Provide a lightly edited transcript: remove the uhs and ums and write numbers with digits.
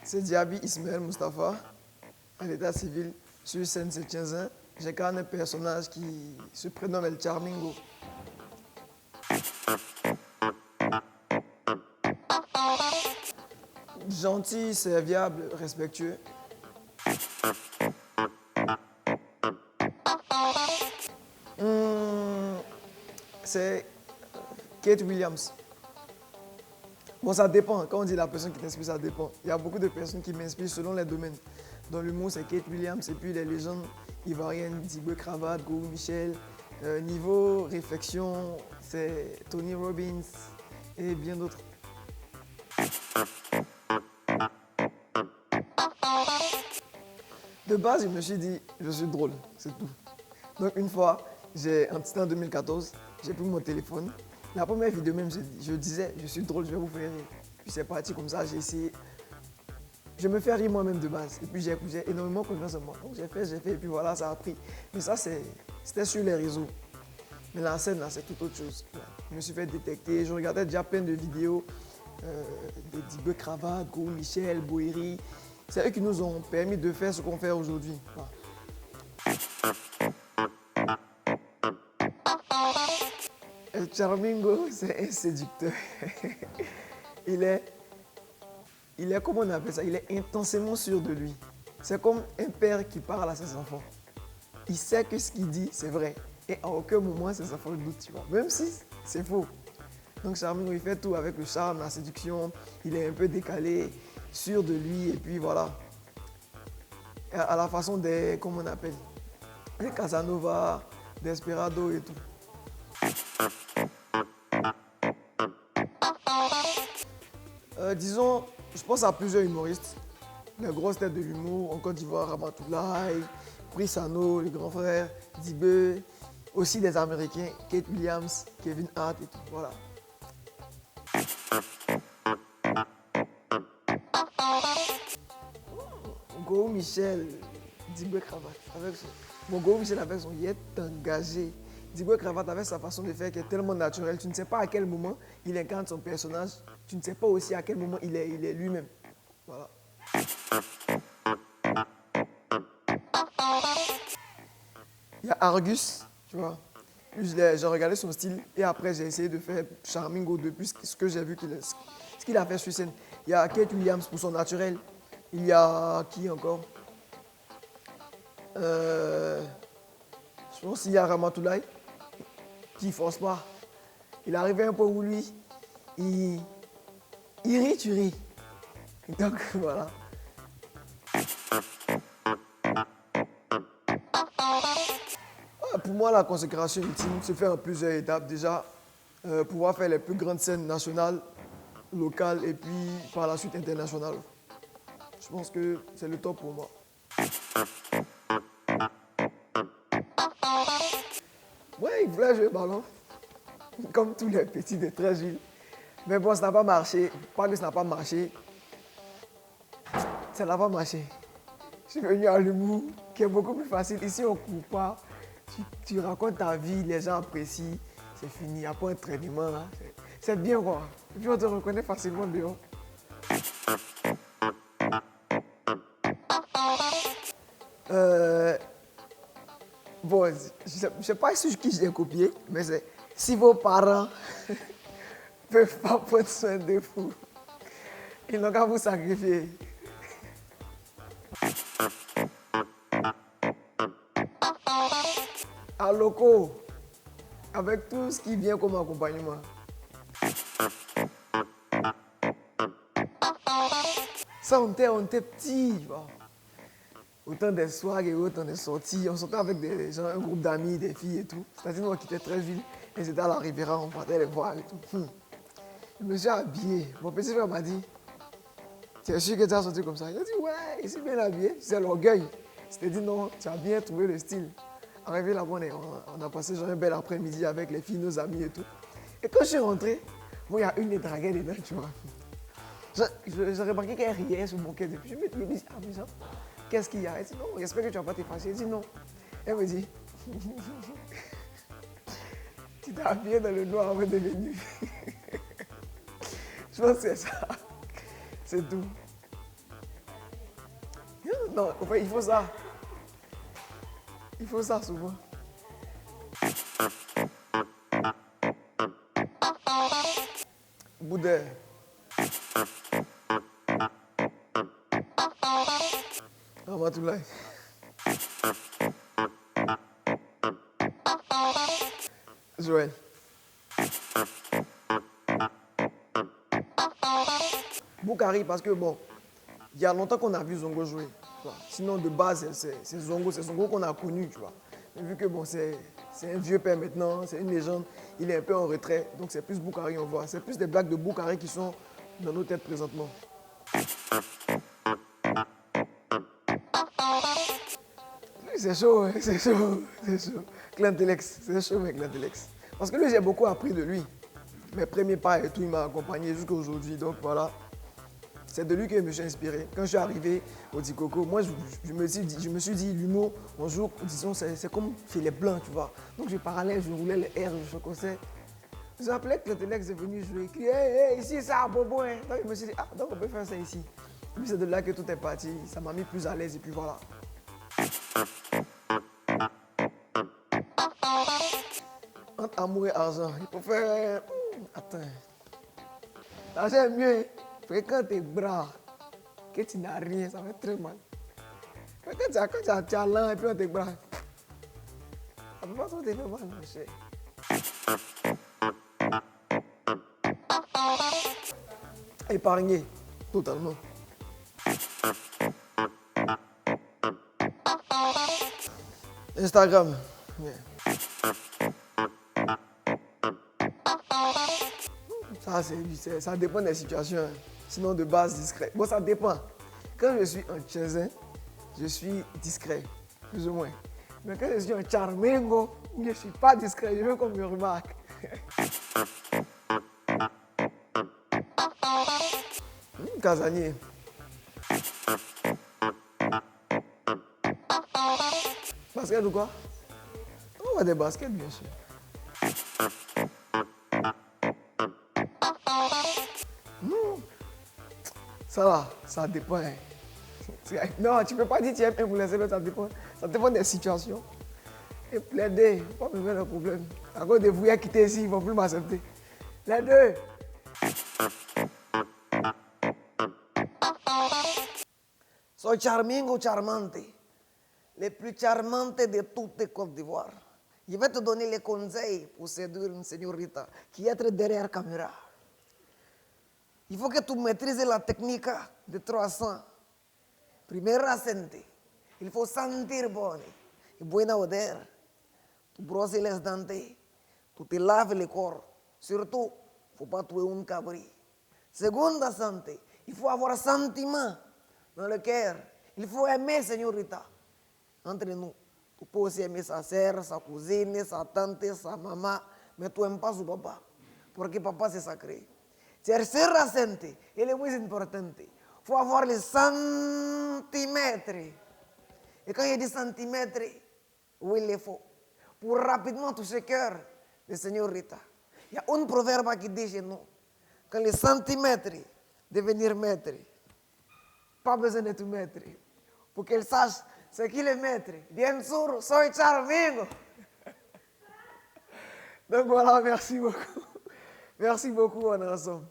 C'est Diaby Ismaël Mustafa, à l'état civil, sur Saint-Étienne. J'incarne un personnage qui se prénomme El Charmingo. Gentil, serviable, respectueux. C'est Kate Williams. Bon, ça dépend. Quand on dit la personne qui t'inspire, ça dépend. Il y a beaucoup de personnes qui m'inspirent selon les domaines. Dans l'humour, c'est Kate Williams. Et puis les légendes ivoiriennes, Diboué Cravate, Gou Michel. Niveau réflexion, c'est Tony Robbins et bien d'autres. De base, je me suis dit, je suis drôle, c'est tout. Donc une fois, c'était en 2014, j'ai pris mon téléphone. La première vidéo même, je disais, je suis drôle, je vais vous faire rire. Puis c'est parti comme ça, j'ai essayé. Je me fais rire moi-même de base. Et puis j'ai énormément confiance en moi. Donc j'ai fait, et puis voilà, ça a pris. Mais ça, c'était sur les réseaux. Mais la scène, là, c'est tout autre chose. Je me suis fait détecter, je regardais déjà plein de vidéos de Diboué Cravate, Gou Michel, Boéry. C'est eux qui nous ont permis de faire ce qu'on fait aujourd'hui. El Charmingo, c'est un séducteur. il est, comment on appelle ça? Il est intensément sûr de lui. C'est comme un père qui parle à ses enfants. Il sait que ce qu'il dit, c'est vrai. Et à aucun moment, ses enfants le doutent, tu vois. Même si c'est faux. Donc Charmingo, il fait tout avec le charme, la séduction. Il est un peu décalé, sûr de lui, et puis voilà. À la façon des, comment on appelle, des Casanova, Desperado et tout. Disons, je pense à plusieurs humoristes. Les grosses têtes de l'humour, en Côte d'Ivoire, Ramatoulaye, Prisano, le grand frère, Dibé, aussi des Américains, Kate Williams, Kevin Hart et tout, voilà. Gou Michel, Diboué Cravate, Gou Michel avec son yet engagé. Diboué Cravate avec sa façon de faire qui est tellement naturelle. Tu ne sais pas à quel moment il incarne son personnage. Tu ne sais pas aussi à quel moment il est lui-même. Voilà. Il y a Argus, tu vois. J'ai regardé son style et après j'ai essayé de faire Charmingo depuis ce que j'ai vu ce qu'il a fait sur scène. Il y a Kate Williams pour son naturel. Il y a qui encore? Je pense qu'il y a Ramatoulaye qui ne force pas. Il est arrivé à un point où lui, il rit, tu ris. Donc voilà. Pour moi, la consécration ultime se fait en plusieurs étapes. Déjà, pouvoir faire les plus grandes scènes nationales, locales et puis par la suite internationales. Je pense que c'est le top pour moi. Ouais, il voulait jouer au ballon, comme tous les petits de Treichville. Mais bon, ça n'a pas marché. Pas que ça n'a pas marché. Ça n'a pas marché. Je suis venu à l'humour, qui est beaucoup plus facile. Ici, on ne court pas. Tu racontes ta vie, les gens apprécient. C'est fini, il n'y a pas d'entraînement. Hein. C'est bien, quoi. Et puis, on te reconnaît facilement dehors. Bon, je ne sais pas sur qui j'ai copié, mais c'est si vos parents ne peuvent pas prendre soin de vous, ils n'ont qu'à vous sacrifier. À locaux, avec tout ce qui vient comme accompagnement. Ça, on était petits. Bon. Autant des soirs et autant des sorties. On sortait avec des gens, un groupe d'amis, des filles et tout. C'est-à-dire qu'on quittait Treichville et c'était à la Riviera, on partait les voir et tout. Je me suis habillé. Mon petit frère m'a dit, tu es sûr que tu as sorti comme ça? Il a dit, ouais, il s'est bien habillé. C'est l'orgueil. Je t'ai dit, non, tu as bien trouvé le style. Arrivé là-bas, on a passé genre un bel après-midi avec les filles, nos amis et tout. Et quand je suis rentré, bon, il y a une des draguées dedans, tu vois. J'ai remarqué qu'elle riait sur mon quai. Je me dis, ah, mais ça, qu'est-ce qu'il y a? Elle dit, non, j'espère que tu vas pas t'effacer. Elle dit, non. Elle me dit, Tu t'es habillé dans le noir avant de venir. Je pense que c'est ça. C'est tout. Non, en fait, il faut ça. Il faut ça souvent. Boudin. Ramatoulaye. Joël. Boukari, parce que bon, il y a longtemps qu'on a vu Zongo jouer. Tu vois. Sinon, de base, c'est Zongo qu'on a connu, tu vois. Mais vu que bon, c'est un vieux père maintenant, c'est une légende, il est un peu en retrait. Donc c'est plus Boukari, on voit. C'est plus des blagues de Boukari qui sont dans nos têtes présentement. C'est chaud, hein, c'est chaud, c'est chaud. Clantélex, c'est chaud, mec, Clantélex. Parce que lui, j'ai beaucoup appris de lui. Mes premiers pas et tout, il m'a accompagné jusqu'à aujourd'hui. Donc voilà, c'est de lui que je me suis inspiré. Quand je suis arrivé au Dikoko, moi, je me suis dit, l'humour, bonjour, disons, c'est comme chez les Blancs, tu vois. Donc je parlais, je roulais le R, je faisais. Je rappelais que Clantélex est venu jouer. Il criait, hey, ici, c'est un bobo, hein. Donc je me suis dit, ah, donc on peut faire ça ici. Et puis c'est de là que tout est parti. Ça m'a mis plus à l'aise et puis voilà. Entre amour et argent, il faut faire... Attends. L'argent est mieux. Quand tu es bras, que tu n'as rien, ça fait très mal. Quand tu as talent et puis on te bras, ça ne peut pas trop te faire mal, mon cher. Épargner, totalement. Instagram. Yeah. Ça dépend des situations. Sinon, de base, discret. Bon, ça dépend. Quand je suis en Tchèzen, je suis discret, plus ou moins. Mais quand je suis en Charmengo, je ne suis pas discret. Je veux qu'on me remarque. Casanier. Basket ou quoi? On va des baskets, bien sûr. Ça va, ça dépend. Hein. Non, tu ne peux pas dire que tu aimes un pour les autres, ça dépend des situations. Et les deux, pas me faire le problème. À cause des fouilles qui étaient ici, ils ne vont plus m'accepter. Les deux. Soy charmingo charmante, le plus charmante de toute Côte d'Ivoire. Je vais te donner les conseils pour séduire une señorita qui est derrière la caméra. Il faut que tu maîtrises la technique de 300. Primero acento. Il faut sentir bon. Et buena odeur. Tu brosses les dents. Tu te laves le corps. Surtout, il ne faut pas tuer un cabri. Seconde acento. Il faut avoir sentiment dans le cœur. Il faut aimer, señorita. Entre nous. Tu peux aussi aimer sa sœur, sa cousine, sa tante, sa maman. Mais tu n'aimes pas son papa. Parce que papa c'est sacré. Tercer acento, il est muy importante. Il faut avoir les centimètres. Et quand il dit centimètres, où il les faut. Pour rapidement toucher le cœur de señorita. Il y a un proverbe qui dit chez nous, quand les centimètres devenir mètres, pas besoin de tout mettre. Pour qu'elle sache ce qu'il est maître. Bien sûr, soy charmingo. Donc voilà, merci beaucoup. Merci beaucoup, on est ensemble.